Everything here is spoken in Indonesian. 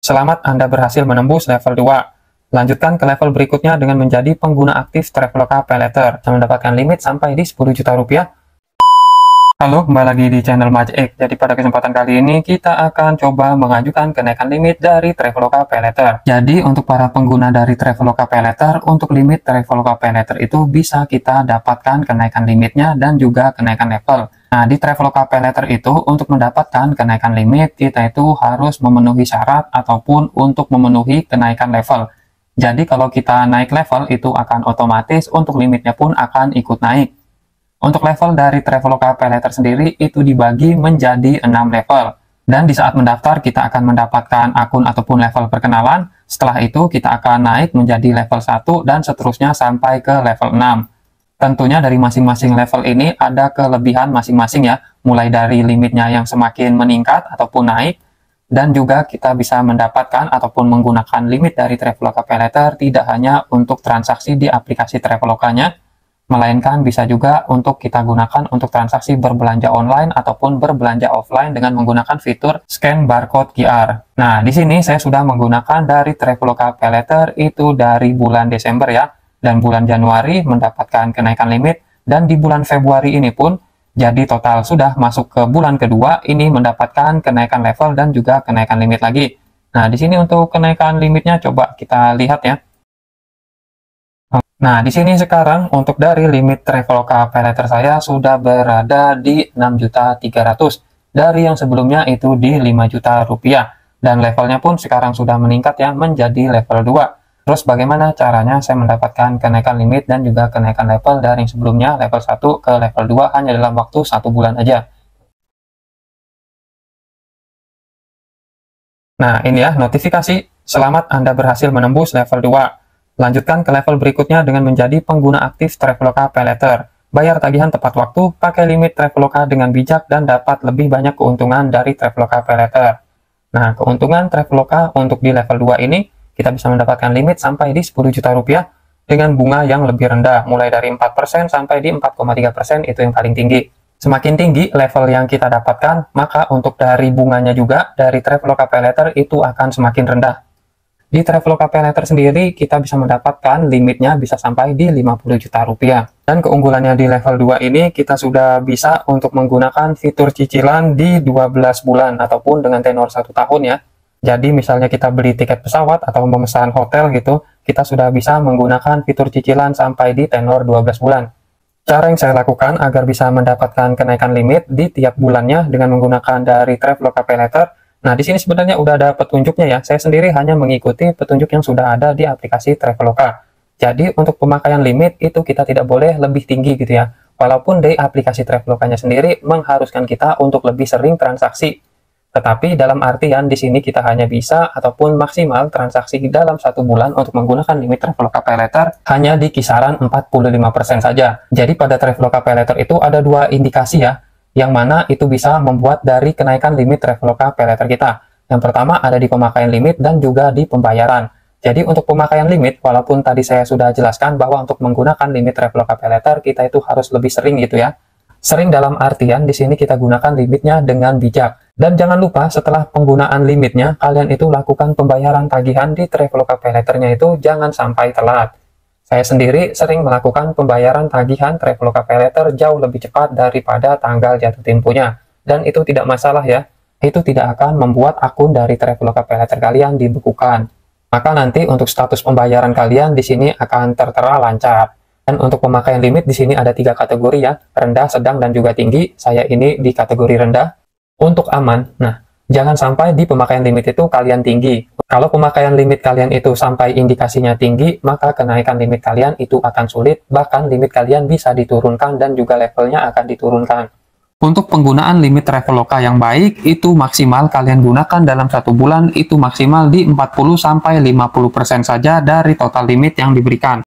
Selamat Anda berhasil menembus level 2. Lanjutkan ke level berikutnya dengan menjadi pengguna aktif Traveloka Paylater yang mendapatkan limit sampai di 10 juta rupiah. Halo, kembali lagi di channel Majek. Jadi pada kesempatan kali ini kita akan coba mengajukan kenaikan limit dari Traveloka Paylater. Jadi untuk para pengguna dari Traveloka Paylater, untuk limit Traveloka Paylater itu bisa kita dapatkan kenaikan limitnya dan juga kenaikan level. Nah, di Traveloka Paylater itu untuk mendapatkan kenaikan limit, kita itu harus memenuhi syarat ataupun untuk memenuhi kenaikan level. Jadi kalau kita naik level itu akan otomatis untuk limitnya pun akan ikut naik. Untuk level dari Traveloka Paylater sendiri itu dibagi menjadi 6 level. Dan di saat mendaftar kita akan mendapatkan akun ataupun level perkenalan. Setelah itu kita akan naik menjadi level 1 dan seterusnya sampai ke level 6. Tentunya dari masing-masing level ini ada kelebihan masing-masing ya. Mulai dari limitnya yang semakin meningkat ataupun naik. Dan juga kita bisa mendapatkan ataupun menggunakan limit dari Traveloka Paylater tidak hanya untuk transaksi di aplikasi Travelokanya, melainkan bisa juga untuk kita gunakan untuk transaksi berbelanja online ataupun berbelanja offline dengan menggunakan fitur scan barcode QR. Nah, di sini saya sudah menggunakan dari Traveloka Paylater itu dari bulan Desember ya, dan bulan Januari mendapatkan kenaikan limit, dan di bulan Februari ini pun jadi total sudah masuk ke bulan kedua ini mendapatkan kenaikan level dan juga kenaikan limit lagi. Nah, di sini untuk kenaikan limitnya coba kita lihat ya. Nah, di sini sekarang untuk dari limit Traveloka Paylater saya sudah berada di 6.300.000 dari yang sebelumnya itu di 5 juta rupiah, dan levelnya pun sekarang sudah meningkat ya menjadi level 2. Terus bagaimana caranya saya mendapatkan kenaikan limit dan juga kenaikan level dari yang sebelumnya level 1 ke level 2 hanya dalam waktu 1 bulan aja. Nah, ini ya notifikasi, selamat Anda berhasil menembus level 2. Lanjutkan ke level berikutnya dengan menjadi pengguna aktif Traveloka Paylater. Bayar tagihan tepat waktu, pakai limit Traveloka dengan bijak, dan dapat lebih banyak keuntungan dari Traveloka Paylater. Nah, keuntungan Traveloka untuk di level 2 ini, kita bisa mendapatkan limit sampai di 10 juta rupiah dengan bunga yang lebih rendah, mulai dari 4% sampai di 4,3% itu yang paling tinggi. Semakin tinggi level yang kita dapatkan, maka untuk dari bunganya juga dari Traveloka Paylater itu akan semakin rendah. Di Traveloka Paylater sendiri, kita bisa mendapatkan limitnya bisa sampai di 50 juta rupiah. Dan keunggulannya di level 2 ini, kita sudah bisa untuk menggunakan fitur cicilan di 12 bulan, ataupun dengan tenor 1 tahun ya. Jadi misalnya kita beli tiket pesawat atau memesan hotel gitu, kita sudah bisa menggunakan fitur cicilan sampai di tenor 12 bulan. Cara yang saya lakukan agar bisa mendapatkan kenaikan limit di tiap bulannya dengan menggunakan dari Traveloka Paylater. Nah, di sini sebenarnya udah ada petunjuknya ya. Saya sendiri hanya mengikuti petunjuk yang sudah ada di aplikasi Traveloka. Jadi, untuk pemakaian limit itu kita tidak boleh lebih tinggi gitu ya. Walaupun di aplikasi Travelokanya sendiri mengharuskan kita untuk lebih sering transaksi. Tetapi dalam artian di sini kita hanya bisa ataupun maksimal transaksi dalam 1 bulan untuk menggunakan limit Traveloka Paylater hanya di kisaran 45% saja. Jadi pada Traveloka Paylater itu ada 2 indikasi ya, yang mana itu bisa membuat dari kenaikan limit Traveloka Paylater kita. Yang pertama ada di pemakaian limit dan juga di pembayaran. Jadi untuk pemakaian limit, walaupun tadi saya sudah jelaskan bahwa untuk menggunakan limit Traveloka Paylater kita itu harus lebih sering gitu ya. Sering dalam artian di sini kita gunakan limitnya dengan bijak. Dan jangan lupa setelah penggunaan limitnya, kalian itu lakukan pembayaran tagihan di Traveloka Paylaternya itu jangan sampai telat. Saya sendiri sering melakukan pembayaran tagihan Traveloka Paylater jauh lebih cepat daripada tanggal jatuh temponya. Dan itu tidak masalah ya. Itu tidak akan membuat akun dari Traveloka Paylater kalian dibekukan. Maka nanti untuk status pembayaran kalian di sini akan tertera lancar. Dan untuk pemakaian limit di sini ada 3 kategori ya, rendah, sedang, dan juga tinggi. Saya ini di kategori rendah. Untuk aman, nah, jangan sampai di pemakaian limit itu kalian tinggi. Kalau pemakaian limit kalian itu sampai indikasinya tinggi, maka kenaikan limit kalian itu akan sulit, bahkan limit kalian bisa diturunkan dan juga levelnya akan diturunkan. Untuk penggunaan limit Traveloka yang baik, itu maksimal kalian gunakan dalam 1 bulan, itu maksimal di 40-50% saja dari total limit yang diberikan.